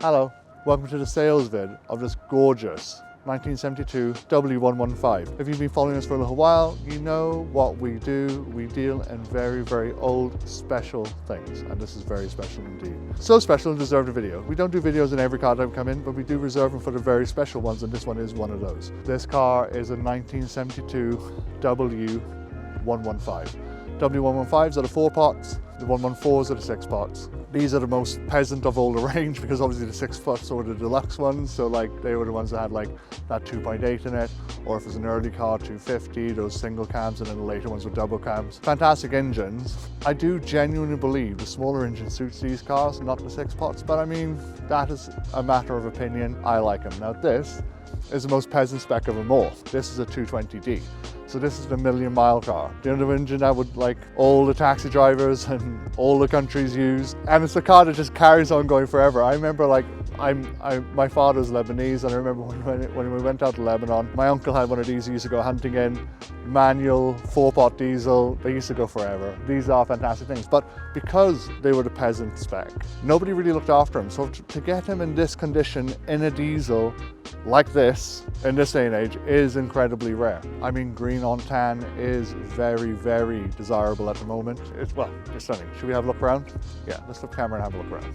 Hello, welcome to the sales vid of this gorgeous 1972 W115. If you've been following us for a little while, you know what we do. We deal in very, very old, special things, and this is very special indeed. So special and deserved a video. We don't do videos in every car that come in, but we do reserve them for the very special ones, and this one is one of those. This car is a 1972 W115. W115s are the 4-pots, the 114s are the 6-pots. These are the most peasant of all the range because obviously the 6-pots were the deluxe ones, so like they were the ones that had like that 2.8 in it, or if it was an early car 250, those single cams, and then the later ones were double cams. Fantastic engines. I do genuinely believe the smaller engine suits these cars, not the 6-pots, but I mean, that is a matter of opinion. I like them. Now this is the most peasant spec of them all. This is a 220D. So this is the million-mile car. The other engine that would like all the taxi drivers and all the countries use. And it's a car that just carries on going forever. I remember like, my father's Lebanese, and I remember when we went out to Lebanon, my uncle had one of these he used to go hunting in, manual, 4-pot diesel. They used to go forever. These are fantastic things. But because they were the peasant spec, nobody really looked after him. So to get him in this condition in a diesel like this, in this day and age, is incredibly rare. I mean, green on tan is very, very desirable at the moment. It's stunning. Should we have a look around? Yeah, let's flip the camera and have a look around.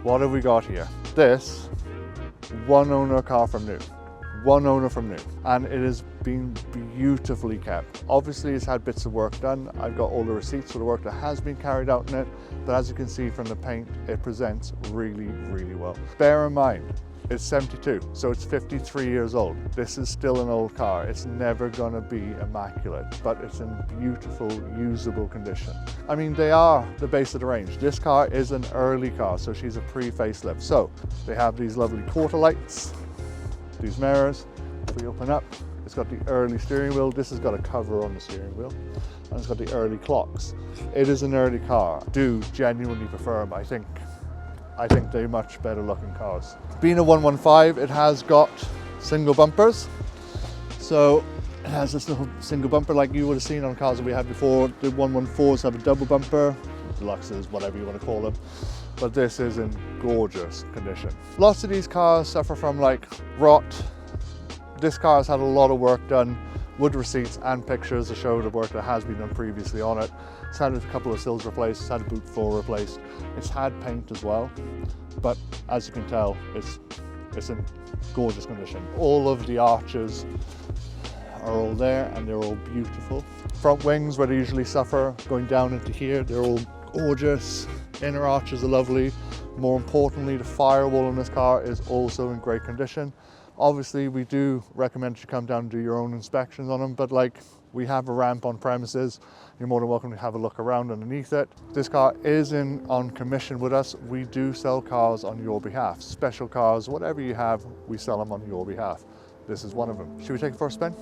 What have we got here? This, one owner car from new. One owner from new, and it has been beautifully kept. Obviously it's had bits of work done. I've got all the receipts for the work that has been carried out in it, but as you can see from the paint, it presents really, really well. Bear in mind, it's 72, so it's 53 years old. This is still an old car. It's never gonna be immaculate, but it's in beautiful, usable condition. I mean, they are the base of the range. This car is an early car, so she's a pre-facelift. So they have these lovely quarter lights, these mirrors. If we open up, it's got the early steering wheel. This has got a cover on the steering wheel, and it's got the early clocks. It is an early car. I do genuinely prefer them. I think they're much better looking cars. Being a 115, it has got single bumpers. So it has this little single bumper like you would have seen on cars that we had before. The 114s have a double bumper, deluxes, whatever you want to call them. But this is in gorgeous condition. Lots of these cars suffer from like rot. This car has had a lot of work done with receipts and pictures to show the work that has been done previously on it. It's had a couple of sills replaced, it's had a boot floor replaced. It's had paint as well, but as you can tell, it's in gorgeous condition. All of the arches are all there and they're all beautiful. Front wings, where they usually suffer, going down into here, they're all gorgeous. Inner arches are lovely. More importantly, the firewall in this car is also in great condition. Obviously, we do recommend you come down and do your own inspections on them, but like we have a ramp on premises. You're more than welcome to have a look around underneath it. This car is on commission with us. We do sell cars on your behalf. Special cars, whatever you have, we sell them on your behalf. This is one of them. Should we take it for a spin?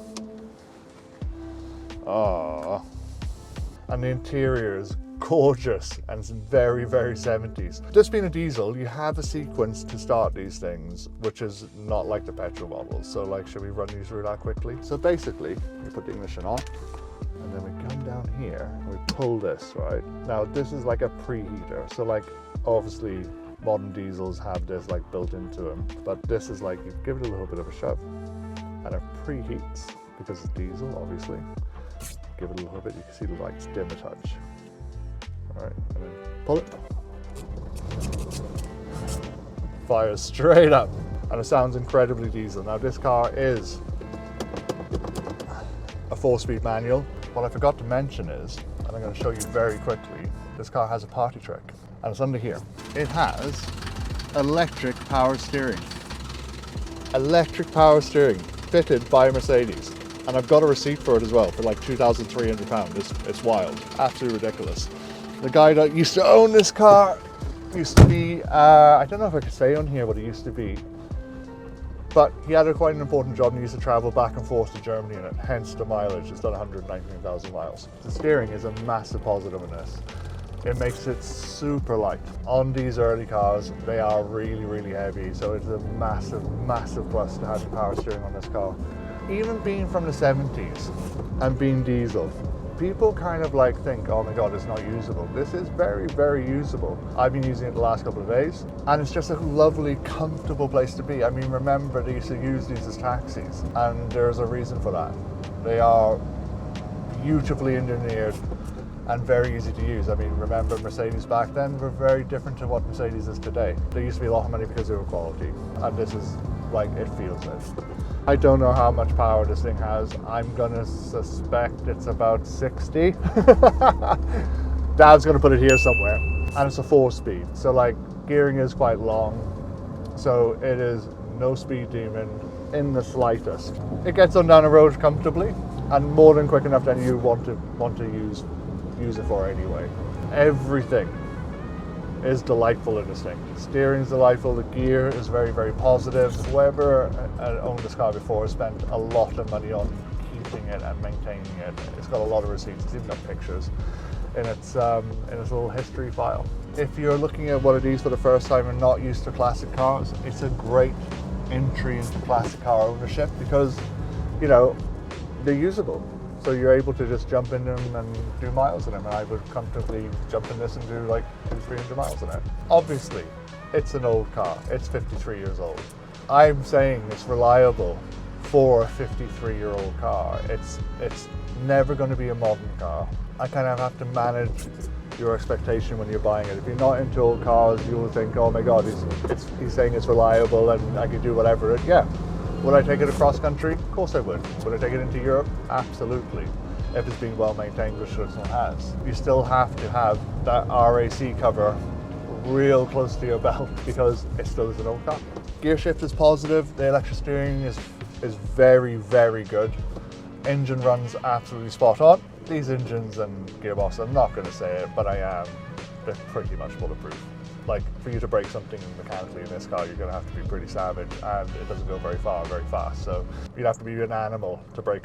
Oh, and the interior is gorgeous and it's very, very 70s. This being a diesel, you have a sequence to start these things, which is not like the petrol models. So like, should we run you through that quickly? So basically, we put the ignition on, and then we come down here, and we pull this, right? Now, this is like a preheater. So like, obviously, modern diesels have this like built into them, but this is like, you give it a little bit of a shove, and it preheats, because it's diesel, obviously. Give it a little bit, you can see the lights dim a touch. All right, and then pull it. Fires straight up, and it sounds incredibly diesel. Now this car is a 4-speed manual. What I forgot to mention is, and I'm going to show you very quickly, this car has a party trick, and it's under here. It has electric power steering. Electric power steering, fitted by Mercedes. And I've got a receipt for it as well, for like £2,300. It's wild, absolutely ridiculous. The guy that used to own this car used to be, I don't know if I could say on here what he used to be, but he had quite an important job and he used to travel back and forth to Germany in it, hence the mileage. It's done 119,000 miles. The steering is a massive positive in this. It makes it super light. On these early cars, they are really, really heavy, so it's a massive, massive plus to have the power steering on this car. Even being from the 70s and being diesel, People kind of like think, oh my God, it's not usable. This is very, very usable. I've been using it the last couple of days, and it's just a lovely, comfortable place to be. I mean, remember, they used to use these as taxis, and there's a reason for that. They are beautifully engineered and very easy to use. I mean, remember, Mercedes back then were very different to what Mercedes is today. They used to be a lot of money because of quality, and this is like, it feels it. I don't know how much power this thing has. I'm gonna suspect it's about 60. Dad's gonna put it here somewhere. And it's a 4-speed, so like gearing is quite long. So it is no speed demon in the slightest. It gets on down the road comfortably and more than quick enough than you want to use it for anyway. Everything is delightful in this thing. Steering's delightful, the gear is very, very positive. Whoever owned this car before spent a lot of money on keeping it and maintaining it. It's got a lot of receipts, it's even got pictures in its little history file. If you're looking at what it is for the first time and not used to classic cars, it's a great entry into classic car ownership because, you know, they're usable. So you're able to just jump in them and do miles in them, and I would comfortably jump in this and do like 200-300 miles in it. Obviously, it's an old car. It's 53 years old. I'm saying it's reliable for a 53-year-old car. It's never going to be a modern car. I kind of have to manage your expectation when you're buying it. If you're not into old cars, you'll think, oh my God, he's saying it's reliable and I can do whatever. Yeah. Would I take it across country? Of course I would. Would I take it into Europe? Absolutely. If it's being well maintained, which it has. You still have to have that RAC cover real close to your belt because it still is an old car. Gear shift is positive. The electric steering is very, very good. Engine runs absolutely spot on. These engines and gearbox, I'm not going to say it, but I am. They're pretty much bulletproof. Like, for you to break something mechanically in this car, you're going to have to be pretty savage, and it doesn't go very far, very fast. So you'd have to be an animal to break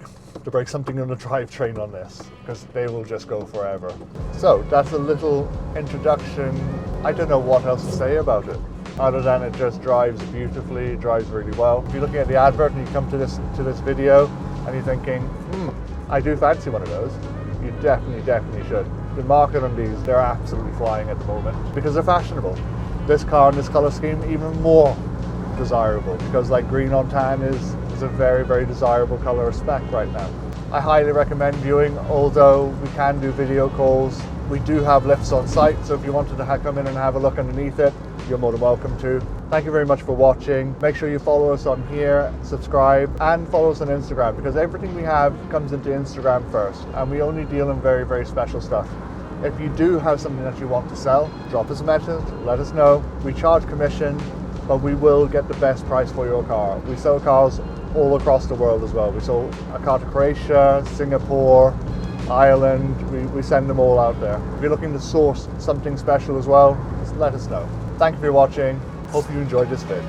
something in the drivetrain on this, because they will just go forever. So that's a little introduction. I don't know what else to say about it, other than it just drives beautifully, it drives really well. If you're looking at the advert and you come to this video and you're thinking, I do fancy one of those, you definitely should. The market on these, they're absolutely flying at the moment because they're fashionable. This car in this color scheme, even more desirable because like green on tan is a very, very desirable color spec right now. I highly recommend viewing, although we can do video calls. We do have lifts on site, so if you wanted to come in and have a look underneath it, you're more than welcome to. Thank you very much for watching. Make sure you follow us on here, subscribe, and follow us on Instagram because everything we have comes into Instagram first, and we only deal in very, very special stuff. If you do have something that you want to sell, drop us a message, let us know. We charge commission, but we will get the best price for your car. We sell cars all across the world as well. We sold a car to Croatia, Singapore, Ireland. We send them all out there. If you're looking to source something special as well, just let us know. Thank you for watching. Hope you enjoyed this vid.